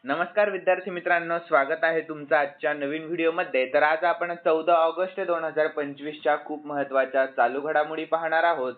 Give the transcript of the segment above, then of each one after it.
नमस्कार विद्यार्थी मित्रांनो, स्वागत आहे तुमचं आजच्या नवीन व्हिडिओमध्ये। तर आज आपण 14 ऑगस्ट 2025 च्या खूप महत्त्वाच्या चालू घडामोडी पाहणार आहोत।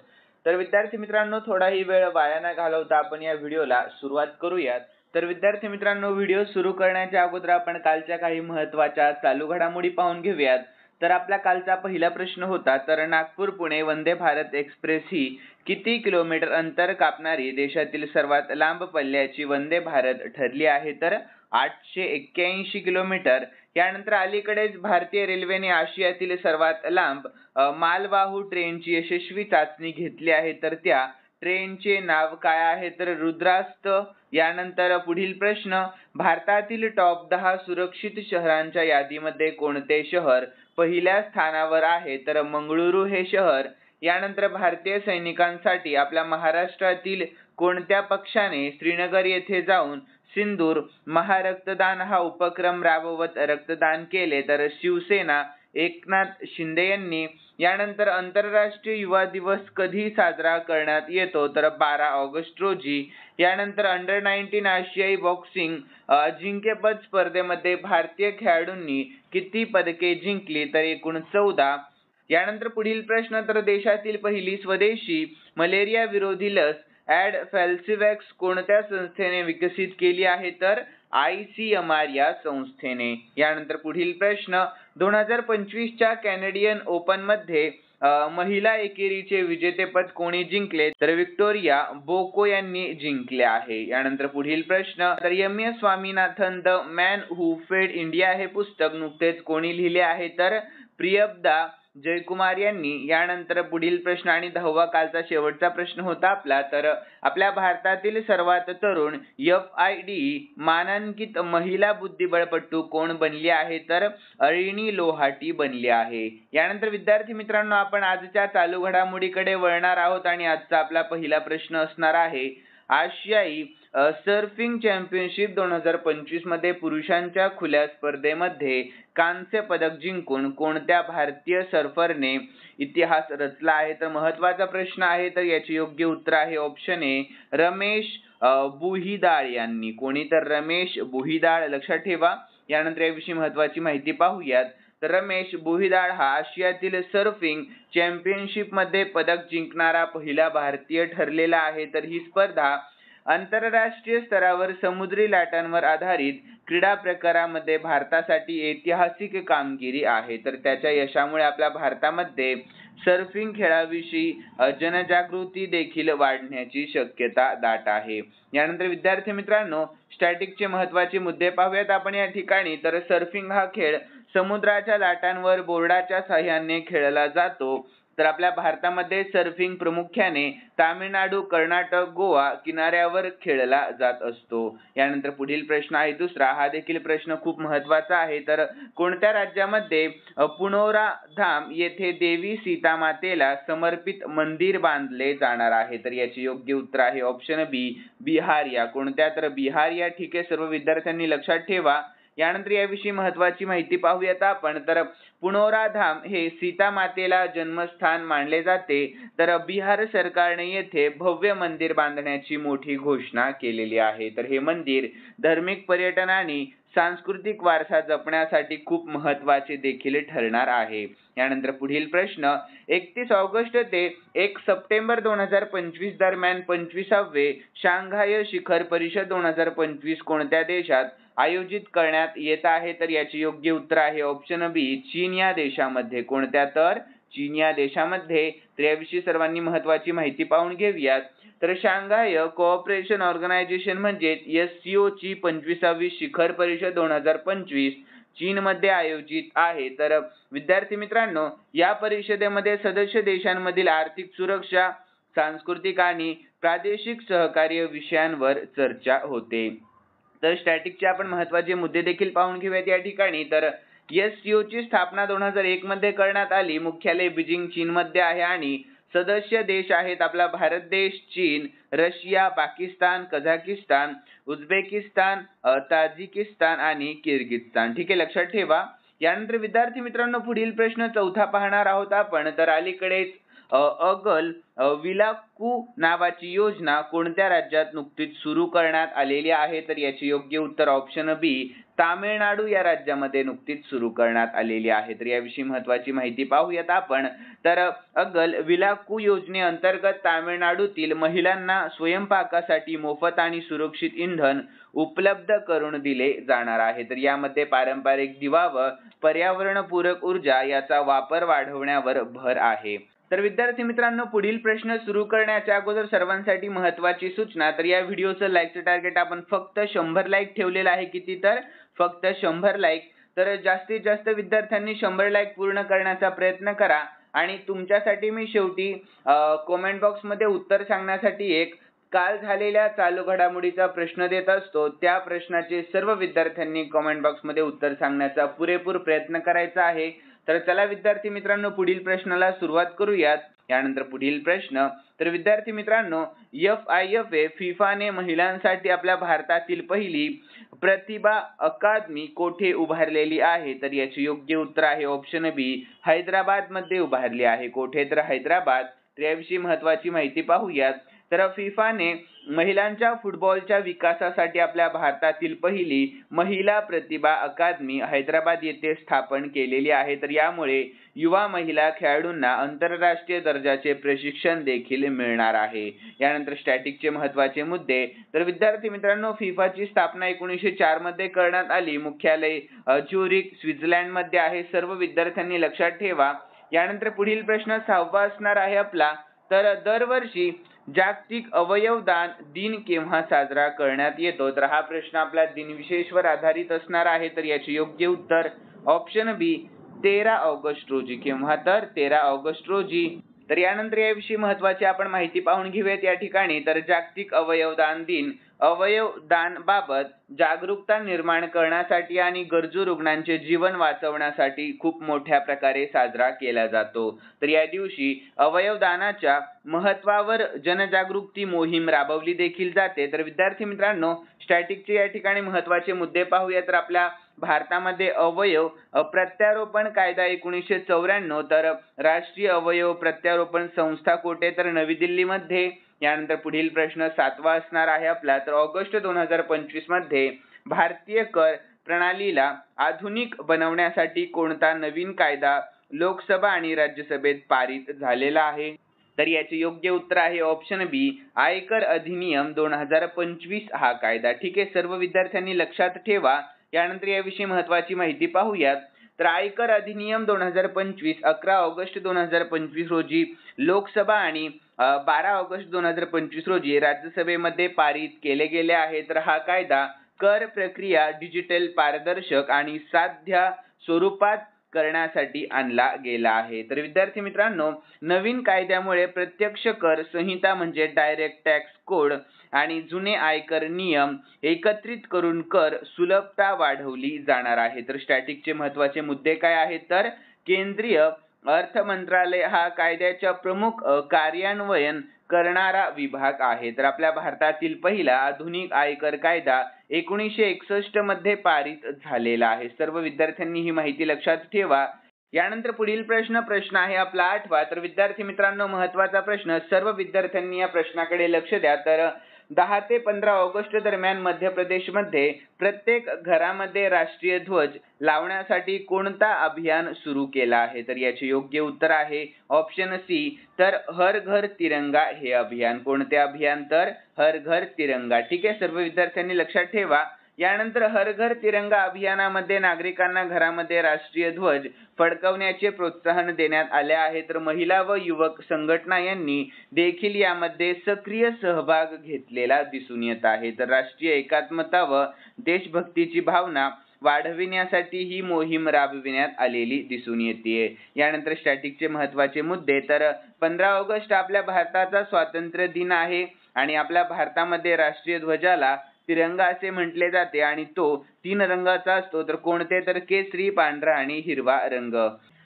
तर विद्यार्थी मित्रांनो, थोडाही वेळ वाया न घालवता आपण या व्हिडिओला सुरुवात करूयात। तर विद्यार्थी मित्रांनो, व्हिडिओ सुरू करण्याच्या अगोदर आपण कालच्या काही महत्त्वाच्या चालू घडामोडी पाहून घेऊयात। तर आपला कालचा पहिला प्रश्न होता, तर नागपूर पुणे वंदे भारत एक्सप्रेस ही किती किलोमीटर अंतर कापणारी देशातील सर्वात लांब पल्ल्याची वंदे भारत ठरली आहे? तर 881 किलोमीटर। यानंतर अलीकडेच भारतीय रेल्वेने आशियातील सर्वात लांब मालवाहू ट्रेनची यशस्वी चाचणी घेतली आहे, तर त्या ट्रेनचे नाव काय आहे? तर रुद्रास्त। यानंतर पुढील प्रश्न, भारतातील टॉप 10 सुरक्षित शहरांच्या यादीमध्ये कोणते शहर पहिल्या स्थानावर आहे? तर मंगळुरू हे शहर। यानंतर भारतीय सैनिकांसाठी आपल्या महाराष्ट्रातील कोणत्या पक्षाने श्रीनगर येथे जाऊन सिंदूर महारक्तदान हा उपक्रम राबवत रक्तदान केले? तर शिवसेना, एकनाथ शिंदे यांनी। यानंतर आंतरराष्ट्रीय युवा दिवस कधी साजरा करण्यात येतो? तर 12 ऑगस्ट रोजी। यानंतर अंडर-19 आशियाई बॉक्सिंग अजिंक्यपद स्पर्धेमध्ये भारतीय खेळाडूंनी किती पदके जिंकली? तर एकूण 14। यानंतर पुढील प्रश्न, तर देशातील पहिली स्वदेशी मलेरिया विरोधी लस ॲडफ्लॅक्सिव्हॅक्स कोणत्या संस्थेने विकसित केली आहे? तर ICMR या संस्थेने। यानंतर पुढील प्रश्न, 2025 च्या कॅनेडियन ओपन मध्ये महिला एकेरीचे विजेतेपद कोणी जिंकले? तर विक्टोरिया बोको यांनी जिंकले आहे। यानंतर पुढील प्रश्न, तर MS Swaminathan the man who फेड इंडिया हे पुस्तक नुकतेच कोणी लिहिले आहे? तर प्रियब्दा जयकुमार यांनी। यानंतर पुढील प्रश्न आणि 10वा कालचा शेवटचा प्रश्न होता आपला, तर आपल्या भारतातील सर्वात तरुण FIDE मानांकित महिला बुद्धिबळपटू कोण बनली आहे? तर अरिणी लोहाटी बनली आहे। यानंतर विद्यार्थी मित्रांनो, आपण आजच्या चालू घडामोडीकडे वळणार आहोत आणि आजचा आपला पहिला प्रश्न असणार आहे, आशियाई सर्फिंग चॅम्पियनशिप 2025 मध्ये पुरुषांच्या खुल्या स्पर्धेमध्ये कांस्य पदक जिंकून कोणत्या भारतीय सर्फरने इतिहास रचला आहे? तर महत्त्वाचा प्रश्न आहे, तर याचे योग्य उत्तर आहे ऑप्शन ए, रमेश बुहिदाळ यांनी। कोणी? तर रमेश बुहिदाळ, लक्षात ठेवा। यानंतर याविषयी महत्त्वाची माहिती पाहूयात। तर रमेश बुहिदाळ हा आशियातील सर्फिंग चॅम्पियनशिप मध्ये पदक जिंकणारा पहिला भारतीय ठरलेला आहे। तर ही स्पर्धा आंतरराष्ट्रीय स्तरावर समुद्री लाटांवर आधारित क्रीडा प्रकारामध्ये भारतासाठी ऐतिहासिक कामगिरी आहे। तर त्याच्या यशामुळे आपल्या भारतामध्ये सर्फिंग खेळाविषयी जनजागृती देखील वाढण्याची शक्यता दाट आहे। यानंतर विद्यार्थी मित्रांनो, स्टॅटिकचे महत्त्वाचे मुद्दे पाहूयात आपण या ठिकाणी। तर सर्फिंग हा खेळ समुद्राच्या लाटांवर बोर्डाच्या साहाय्याने खेळला जातो। तर आपल्या भारतामध्ये सर्फिंग प्रामुख्याने तामिळनाडू, कर्नाटक, गोवा किनाऱ्यावर खेळला जात असतो। यानंतर पुढील प्रश्न आहे दुसरा, हा देखील प्रश्न खूप महत्त्वाचा आहे। तर कोणत्या राज्यामध्ये पुनोरा धाम येथे देवी सीता मातेला समर्पित मंदिर बांधले जाणार आहे? तर याचे योग्य उत्तर आहे ऑप्शन बी, बिहार या। कोणत्या? तर बिहार या। ठीक आहे, सर्व विद्यार्थ्यांनी लक्षात ठेवा। यानंतर याविषयी महत्त्वाची माहिती पाहूयात आपण। तर पुनोरा धाम हे सीता मातेला जन्मस्थान मानले जाते। तर बिहार सरकारने येथे भव्य मंदिर बांधण्याची मोठी घोषणा केलेली आहे। तर हे मंदिर धार्मिक पर्यटन आणि सांस्कृतिक वारसा जपण्यासाठी खूप महत्त्वाचे देखील ठरणार आहे। यानंतर पुढील प्रश्न, 31 ऑगस्ट ते 1 सप्टेंबर 2025 दरम्यान 25वे शांघाय शिखर परिषद 2025 कोणत्या देशात आयोजित करण्यात येत आहे? तर याचे योग्य उत्तर आहे ऑप्शन बी, चीन या देशामध्ये। कोणत्या? तर चीन या देशामध्ये। तर याविषयी सर्वांनी महत्त्वाची माहिती पाहून घेऊयात। तर शांघाय कोऑपरेशन ऑर्गनायझेशन म्हणजे SCO ची 25वी शिखर परिषद 2025 चीनमध्ये आयोजित आहे। तर विद्यार्थी मित्रांनो, या परिषदेमध्ये सदस्य देशांमधील आर्थिक सुरक्षा, सांस्कृतिक आणि प्रादेशिक सहकार्य विषयांवर चर्चा होते। तर स्टॅटिकचे आपण महत्त्वाचे मुद्दे देखील पाहून घेऊयात या ठिकाणी। तर SCO ची स्थापना 2001 मध्ये करण्यात आली। मुख्यालय बीजिंग चीनमध्ये आहे आणि सदस्य देश आहेत आपला भारत देश, चीन, Russia, Pakistan, Kazakhstan, Uzbekistan, Tajikistan आणि किर्गिझस्तान। ठीक आहे, लक्षात ठेवा। यानंतर विद्यार्थी मित्रांनो, पुढील प्रश्न चौथा पाहणार आहोत आपण। तर अलीकडेच अगल विलाक्कू नावाची योजना कोणत्या राज्यात नुकतीच सुरू करण्यात आलेली आहे? तर याचे योग्य उत्तर ऑप्शन बी, तामिळनाडू या राज्यामध्ये नुकतीच सुरू करण्यात आलेली आहे. तर याविषयी महत्त्वाची माहिती पाहूयात आपण. तर अगल विलाक्कू योजनेअंतर्गत तामिळनाडूतील महिलांना स्वयंपाकासाठी मोफत आणि सुरक्षित इंधन उपलब्ध करून दिले जाणार आहे. तर यामध्ये पारंपरिक दिवा व पर्यावरणपूरक ऊर्जा याचा वापर वाढवण्यावर भर आहे. तर विद्यार्थी मित्रांनो, पुढील प्रश्न सुरू करण्याच्या अगोदर सर्वांसाठी महत्त्वाची सूचना. तर या व्हिडिओचं लाईकचं टार्गेट आपण फक्त 100 लाईक ठेवलेलं आहे. किती? तर फक्त 100 लाईक. तर जास्तीत जास्त विद्यार्थ्यांनी 100 लाईक पूर्ण करण्याचा प्रयत्न करा. आणि तुमच्यासाठी मी शेवटी कमेंट बॉक्समध्ये उत्तर सांगण्यासाठी एक काल झालेल्या चालू घडामोडीचा प्रश्न देत असतो. त्या प्रश्नाचे सर्व विद्यार्थ्यांनी कमेंट बॉक्समध्ये उत्तर सांगण्याचा पुरेपूर प्रयत्न करायचा आहे. तर चला विद्यार्थी मित्रांनो, पुढील प्रश्नाला सुरुवात करूयात. यानंतर पुढील प्रश्न. तर विद्यार्थी मित्रांनो, FIFA फिफाने महिलांसाठी आपल्या भारतातील पहिली प्रतिभा अकादमी कोठे उभारलेली आहे? तर याचे योग्य उत्तर आहे ऑप्शन बी, हैदराबाद मध्ये उभारली आहे. कोठे? तर हैदराबाद. तर याविषयी महत्त्वाची माहिती पाहूयात. तर फिफाने महिलांच्या फुटबॉलच्या विकासासाठी आपल्या भारतातील पहिली महिला प्रतिभा अकादमी हैदराबाद येथे स्थापन केलेली आहे. तर यामुळे युवा महिला खेळाडूंना आंतरराष्ट्रीय दर्जाचे प्रशिक्षण देखील मिळणार आहे. यानंतर स्टॅटिकचे महत्त्वाचे मुद्दे. तर विद्यार्थी मित्रांनो, फिफाची स्थापना 1904 मध्ये करण्यात आली. मुख्यालय ज्युरिक स्वित्झर्लंड मध्ये आहे. सर्व विद्यार्थ्यांनी लक्षात ठेवा. यानंतर पुढील प्रश्न 6वा असणार आहे आपला. तर दरवर्षी जागतिक अवयवदान दिन केव्हा साजरा करण्यात येतो? तर हा प्रश्न आपला दिनविशेषवर आधारित असणार आहे. तर याचे योग्य उत्तर ऑप्शन बी, 13 ऑगस्ट रोजी. केव्हा? तर 13 ऑगस्ट रोजी. तर यानंतर याविषयी महत्त्वाची आपण माहिती पाहून घेऊयात या ठिकाणी. तर जागतिक अवयवदान दिन अवयवदान बाबत जागरूकता निर्माण करण्यासाठी आणि गरजू रुग्णांचे जीवन वाचवण्यासाठी खूप मोठ्या प्रकारे साजरा केला जातो. तर या दिवशी अवयवदानाच्या महत्त्वावर जनजागृती मोहीम राबवली देखील जाते. तर विद्यार्थी मित्रांनो, स्टॅटिकचे या ठिकाणी महत्त्वाचे मुद्दे पाहूया. तर आपल्या भारतामध्ये अवयव प्रत्यारोपण कायदा 1994. तर राष्ट्रीय अवयव प्रत्यारोपण संस्था कोठे? तर नवी दिल्लीमध्ये. यानंतर पुढील प्रश्न 7वा असणार आहे आपला. तर ऑगस्ट 2025 मध्ये भारतीय कर प्रणालीला आधुनिक बनवण्यासाठी कोणता नवीन कायदा लोकसभा आणि राज्यसभेत पारित झालेला आहे? तर याचे योग्य उत्तर आहे ऑप्शन बी, आयकर अधिनियम 2025 हा कायदा. ठीक आहे, सर्व विद्यार्थ्यांनी लक्षात ठेवा. यानंतर याविषयी महत्त्वाची माहिती पाहूयात. तर आयकर अधिनियम 2025 11 ऑगस्ट 2025 रोजी लोकसभा आणि 12 ऑगस्ट 2025 रोजी राज्यसभेमध्ये पारित केले गेले आहे. तर हा कायदा कर प्रक्रिया डिजिटल, पारदर्शक आणि साध्य स्वरूपात करण्यासाठी आणला गेला आहे. तर विद्यार्थी मित्रांनो, नवीन कायद्यामुळे प्रत्यक्ष कर संहिता म्हणजे डायरेक्ट टॅक्स कोड आणि जुने आयकर नियम एकत्रित करून कर सुलभता वाढवली जाणार आहे. तर स्टॅटिकचे महत्त्वाचे मुद्दे काय आहेत? तर केंद्रीय अर्थ मंत्रालय हा कायद्याच्या प्रमुख कार्यान्वयन करणारा विभाग आहे. तर आपल्या भारतातील पहिला आधुनिक आयकर कायदा 1961 मध्ये पारित झालेला आहे. सर्व विद्यार्थ्यांनी ही माहिती लक्षात ठेवा. यानंतर पुढील प्रश्न आहे आपला 8वा. तर विद्यार्थी मित्रांनो, महत्त्वाचा प्रश्न, सर्व विद्यार्थ्यांनी या प्रश्नाकडे लक्ष द्या. तर 10 ते 15 ऑगस्ट दरम्यान मध्य प्रदेशमध्ये प्रत्येक घरामध्ये राष्ट्रीय ध्वज लावण्यासाठी कोणता अभियान सुरू केला आहे? तर याचे योग्य उत्तर आहे ऑप्शन सी, तर हर घर तिरंगा हे अभियान. कोणते अभियान? तर हर घर तिरंगा. ठीक आहे, सर्व विद्यार्थ्यांनी लक्षात ठेवा. यानंतर हर घर तिरंगा अभियानामध्ये नागरिकांना घरामध्ये राष्ट्रीय ध्वज फडकवण्याचे प्रोत्साहन देण्यात आले आहे. तर महिला व युवक संघटना यांनी देखील यामध्ये सक्रिय सहभाग घेतलेला दिसून येत आहे. तर राष्ट्रीय एकात्मता व देशभक्तीची भावना वाढविण्यासाठी ही मोहीम राबविण्यात आलेली दिसून येते. यानंतर स्टॅटिकचे महत्त्वाचे मुद्दे. तर 15 ऑगस्ट आपल्या भारताचा स्वातंत्र्य दिन आहे आणि आपल्या भारतामध्ये राष्ट्रीय ध्वजाला तिरंगा असे म्हटले जाते आणि तो 3 रंगाचा असतो. तर कोणते? तर केसरी, पांढरा आणि हिरवा रंग.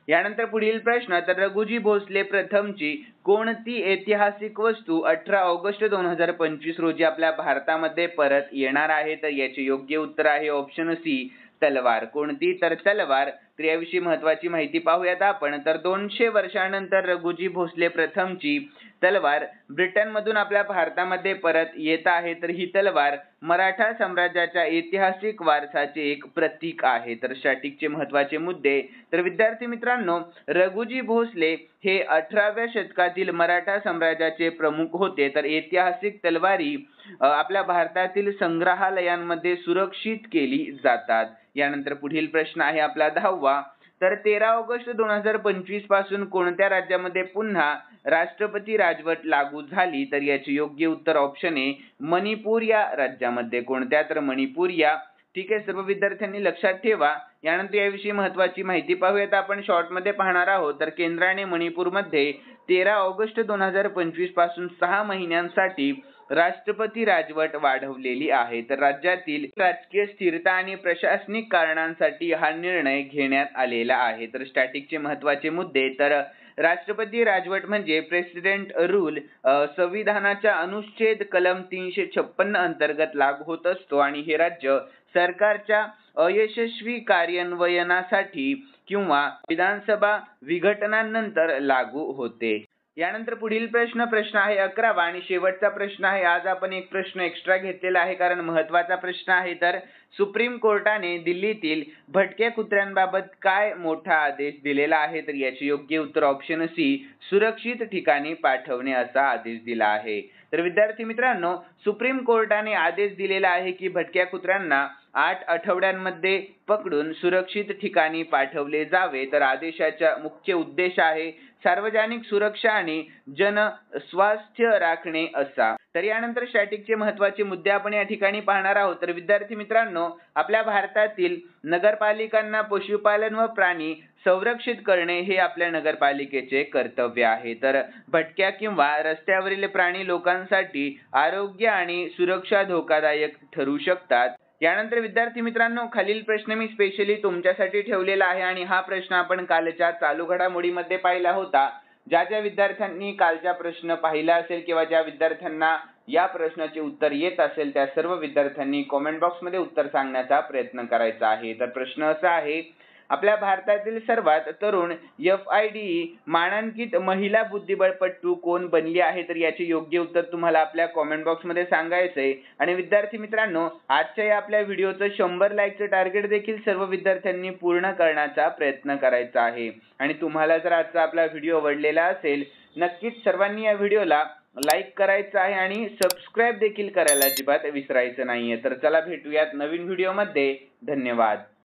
यानंतर पुढील प्रश्न, तर रघुजी भोसले प्रथमची कोणती ऐतिहासिक वस्तू 18 ऑगस्ट 2025 रोजी आपल्या भारतामध्ये परत येणार आहे? तर याचे योग्य उत्तर आहे ऑप्शन सी, तलवार. कोणती तर तलवार. तर याविषयी महत्वाची माहिती पाहूयात आपण. तर 200 वर्षानंतर रघुजी भोसले प्रथमची तलवार ब्रिटनमधून आपल्या भारतामध्ये परत येत आहे. तर ही तलवार मराठा साम्राज्याच्या ऐतिहासिक वारसाचे एक प्रतीक आहे. तर स्टॅटिकचे महत्वाचे मुद्दे. तर विद्यार्थी मित्रांनो, रघुजी भोसले हे 18व्या शतकातील मराठा साम्राज्याचे प्रमुख होते. तर ऐतिहासिक तलवारी आपल्या भारतातील संग्रहालयांमध्ये सुरक्षित केली जातात. यानंतर पुढील प्रश्न आहे आपला 10वा. तर 13 ऑगस्ट 2025 पासून कोणत्या राज्यामध्ये पुन्हा राष्ट्रपती राजवट लागू झाली? तर याचे योग्य उत्तर ऑप्शन ए मणिपूर या राज्यामध्ये. कोणत्या तर मणिपूर या. ठीक आहे, सर्व विद्यार्थ्यांनी लक्षात ठेवा. यानंतर याविषयी महत्वाची माहिती पाहूयात आपण शॉर्ट मध्ये पाहणार आहोत. तर केंद्राने मणिपूरमध्ये 13 ऑगस्ट 2025 पासून 6 महिन्यांसाठी राष्ट्रपती राजवट वाढवलेली आहे. तर राज्यातील राजकीय स्थिरता आणि प्रशासनिक कारणांसाठी हा निर्णय घेण्यात आलेला आहे. तर स्टॅटिकचे महत्वाचे मुद्दे. तर राष्ट्रपती राजवट म्हणजे प्रेसिडेंट रूल संविधानाच्या अनुच्छेद कलम 356 अंतर्गत लागू होत असतो आणि हे राज्य सरकारच्या अयशस्वी कार्यान्वयनासाठी किंवा विधानसभा विघटनानंतर लागू होते. यानंतर पुढील प्रश्न आहे 11वा आणि शेवटचा प्रश्न आहे. आज आपण एक प्रश्न एक्स्ट्रा घेतलेला आहे कारण महत्वाचा प्रश्न आहे. तर सुप्रीम कोर्टाने दिल्लीतील भटक्या कुत्र्यांबाबत काय मोठा आदेश दिलेला आहे? तर याचे योग्य उत्तर ऑप्शन सी सुरक्षित ठिकाणी पाठवणे असा आदेश दिला आहे. तर विद्यार्थी मित्रांनो, सुप्रीम कोर्टाने आदेश दिलेला आहे की भटक्या कुत्र्यांना 8 आठवड्यांमध्ये पकडून सुरक्षित ठिकाणी पाठवले जावे. तर आदेशाचा मुख्य उद्देश आहे सार्वजनिक सुरक्षा आणि जन स्वास्थ्य राखणे असा. तर यानंतर स्टॅटिकचे महत्वाचे मुद्दे आपण या ठिकाणी पाहणार आहोत. तर विद्यार्थी मित्रांनो, आपल्या भारतातील नगरपालिकांना पशुपालन व प्राणी संरक्षित करणे हे आपल्या नगरपालिकेचे कर्तव्य आहे. तर भटक्या किंवा रस्त्यावरील प्राणी लोकांसाठी आरोग्य आणि सुरक्षा धोकादायक ठरू शकतात. यानंतर विद्यार्थी मित्रांनो, खालील प्रश्न मी स्पेशली तुमच्यासाठी ठेवलेला आहे आणि हा प्रश्न आपण कालच्या चालू घडामोडीमध्ये पाहिला होता. ज्या विद्यार्थ्यांनी कालचा प्रश्न पाहिला असेल किंवा ज्या विद्यार्थ्यांना या प्रश्नाचे उत्तर येत असेल त्या सर्व विद्यार्थ्यांनी कमेंट बॉक्स मध्ये उत्तर सांगण्याचा प्रयत्न करायचा आहे. तर प्रश्न असा आहे, आपल्या भारतातील सर्वात तरुण FIDE मानांकित महिला बुद्धिबळपटू कोण बनली आहे? तर याचे योग्य उत्तर तुम्हाला आपल्या कमेंट बॉक्स मध्ये सांगायचंय. आणि विद्यार्थी मित्रांनो, आजच्या या आपल्या व्हिडिओचं 100 लाईकचं टार्गेट देखील सर्व विद्यार्थ्यांनी पूर्ण करण्याचा प्रयत्न करायचा आहे. आणि तुम्हाला जर आजचा आपला व्हिडिओ आवडलेला असेल, नक्कीच सर्वांनी या व्हिडिओला लाईक करायचं आहे आणि सबस्क्राईब देखील करायला अजिबात विसरायचं नाहीये. तर चला भेटूयात नवीन व्हिडिओ मध्ये. धन्यवाद.